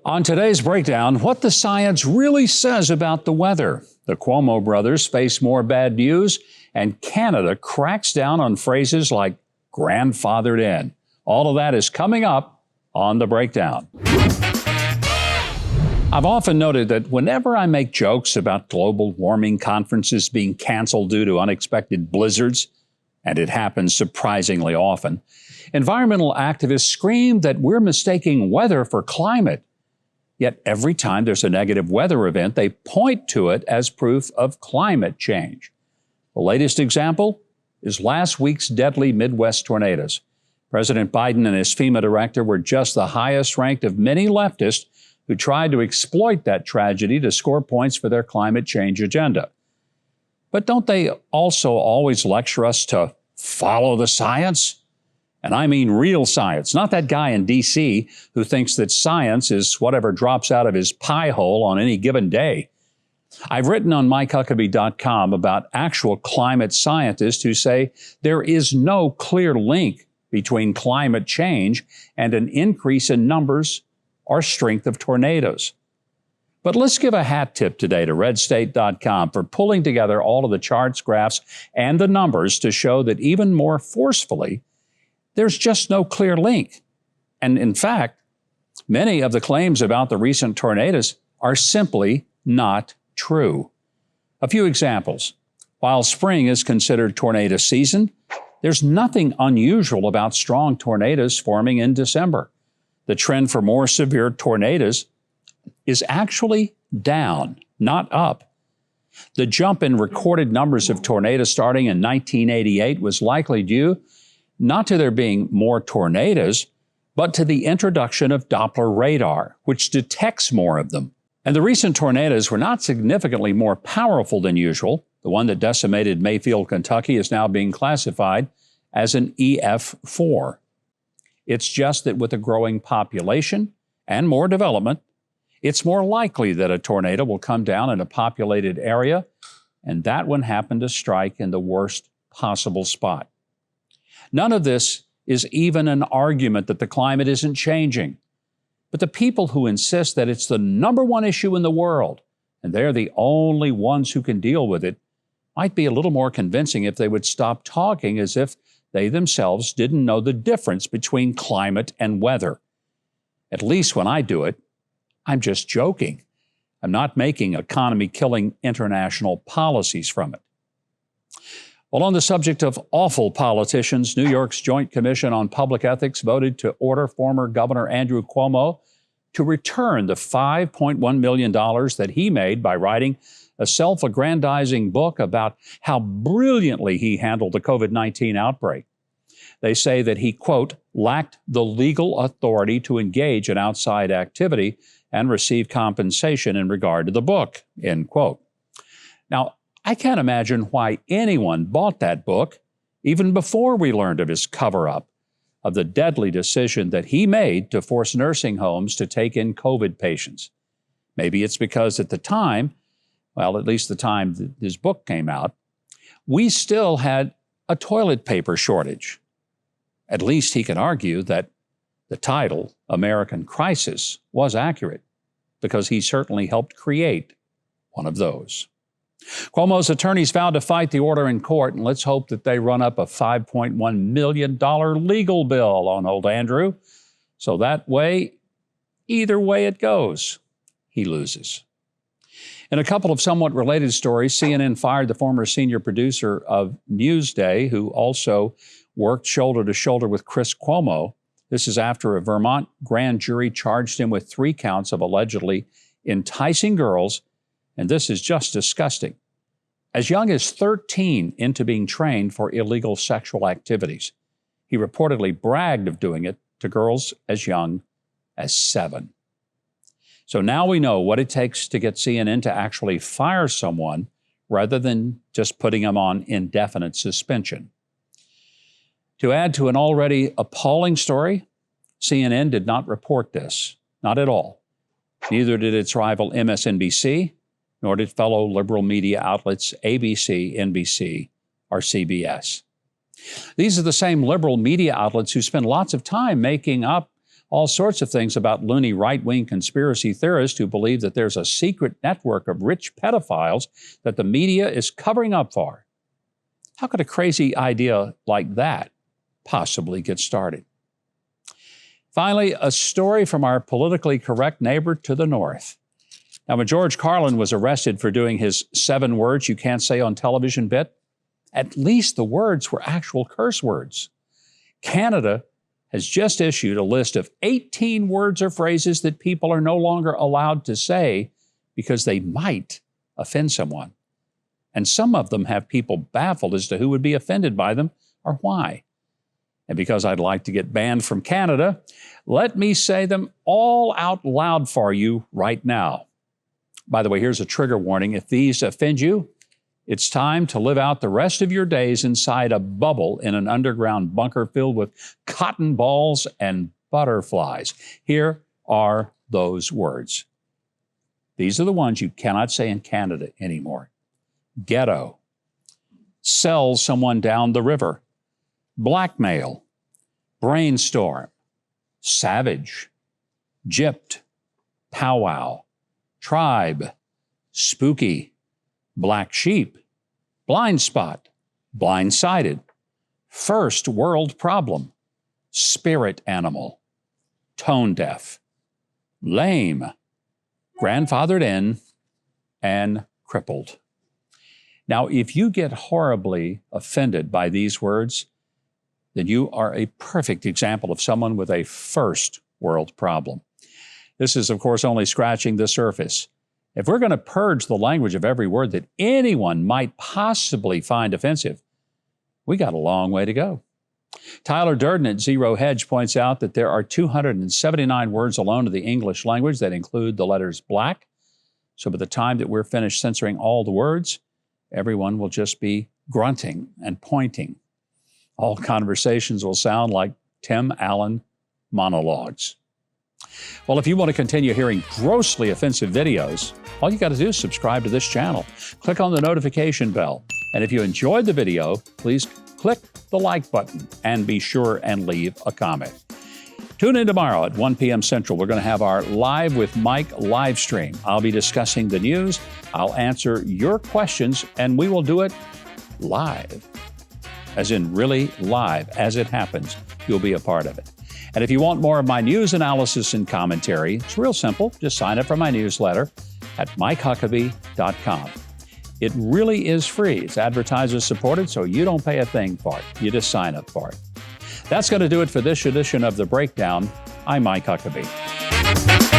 On today's breakdown, what the science really says about the weather. The Cuomo brothers face more bad news, and Canada cracks down on phrases like grandfathered in. All of that is coming up on the breakdown. I've often noted that whenever I make jokes about global warming conferences being canceled due to unexpected blizzards, and it happens surprisingly often, environmental activists scream that we're mistaking weather for climate. Yet every time there's a negative weather event, they point to it as proof of climate change. The latest example is last week's deadly Midwest tornadoes. President Biden and his FEMA director were just the highest ranked of many leftists who tried to exploit that tragedy to score points for their climate change agenda. But don't they also always lecture us to follow the science? And I mean real science, not that guy in D.C. who thinks that science is whatever drops out of his pie hole on any given day. I've written on MikeHuckabee.com about actual climate scientists who say there is no clear link between climate change and an increase in numbers or strength of tornadoes. But let's give a hat tip today to RedState.com for pulling together all of the charts, graphs, and the numbers to show that even more forcefully, there's just no clear link. And in fact, many of the claims about the recent tornadoes are simply not true. A few examples. While spring is considered tornado season, there's nothing unusual about strong tornadoes forming in December. The trend for more severe tornadoes is actually down, not up. The jump in recorded numbers of tornadoes starting in 1988 was likely due not to there being more tornadoes, but to the introduction of Doppler radar, which detects more of them. And the recent tornadoes were not significantly more powerful than usual. The one that decimated Mayfield, Kentucky, is now being classified as an EF4. It's just that with a growing population and more development, it's more likely that a tornado will come down in a populated area, and that one happened to strike in the worst possible spot. None of this is even an argument that the climate isn't changing. But the people who insist that it's the number one issue in the world, and they're the only ones who can deal with it, might be a little more convincing if they would stop talking as if they themselves didn't know the difference between climate and weather. At least when I do it, I'm just joking. I'm not making economy-killing international policies from it. Well, on the subject of awful politicians, New York's Joint Commission on Public Ethics voted to order former Governor Andrew Cuomo to return the $5.1 million that he made by writing a self-aggrandizing book about how brilliantly he handled the COVID-19 outbreak. They say that he, quote, lacked the legal authority to engage in outside activity and receive compensation in regard to the book, end quote. Now, I can't imagine why anyone bought that book even before we learned of his cover-up of the deadly decision that he made to force nursing homes to take in COVID patients. Maybe it's because at the time, well, at least the time his book came out, we still had a toilet paper shortage. At least he can argue that the title, American Crisis, was accurate because he certainly helped create one of those. Cuomo's attorneys vowed to fight the order in court, and let's hope that they run up a $5.1 million legal bill on old Andrew. So that way, either way it goes, he loses. In a couple of somewhat related stories, CNN fired the former senior producer of Newsday, who also worked shoulder to shoulder with Chris Cuomo. This is after a Vermont grand jury charged him with 3 counts of allegedly enticing girls, and this is just disgusting, as young as 13 into being trained for illegal sexual activities. He reportedly bragged of doing it to girls as young as 7. So now we know what it takes to get CNN to actually fire someone rather than just putting them on indefinite suspension. To add to an already appalling story, CNN did not report this, not at all. Neither did its rival MSNBC, nor did fellow liberal media outlets ABC, NBC, or CBS. These are the same liberal media outlets who spend lots of time making up all sorts of things about loony right-wing conspiracy theorists who believe that there's a secret network of rich pedophiles that the media is covering up for. How could a crazy idea like that possibly get started? Finally, a story from our politically correct neighbor to the north. Now, when George Carlin was arrested for doing his 7 words you can't say on television bit, at least the words were actual curse words. Canada has just issued a list of 18 words or phrases that people are no longer allowed to say because they might offend someone. And some of them have people baffled as to who would be offended by them or why. And because I'd like to get banned from Canada, let me say them all out loud for you right now. By the way, here's a trigger warning. If these offend you, it's time to live out the rest of your days inside a bubble in an underground bunker filled with cotton balls and butterflies. Here are those words. These are the ones you cannot say in Canada anymore. Ghetto. Sell someone down the river. Blackmail. Brainstorm. Savage. Gypped. Powwow. Tribe. Spooky. Black sheep, blind spot, blindsided, first world problem, spirit animal, tone deaf, lame, grandfathered in, and crippled. Now, if you get horribly offended by these words, then you are a perfect example of someone with a first world problem. This is, of course, only scratching the surface. If we're going to purge the language of every word that anyone might possibly find offensive, we got a long way to go. Tyler Durden at Zero Hedge points out that there are 279 words alone in the English language that include the letters black. So by the time that we're finished censoring all the words, everyone will just be grunting and pointing. All conversations will sound like Tim Allen monologues. Well, if you want to continue hearing grossly offensive videos, all you got to do is subscribe to this channel. Click on the notification bell. And if you enjoyed the video, please click the like button and be sure and leave a comment. Tune in tomorrow at 1 p.m. Central. We're going to have our Live with Mike live stream. I'll be discussing the news. I'll answer your questions, and we will do it live, as in really live, as it happens. You'll be a part of it. And if you want more of my news analysis and commentary, it's real simple. Just sign up for my newsletter at MikeHuckabee.com. It really is free. It's advertiser supported, so you don't pay a thing for it. You just sign up for it. That's going to do it for this edition of The Breakdown. I'm Mike Huckabee.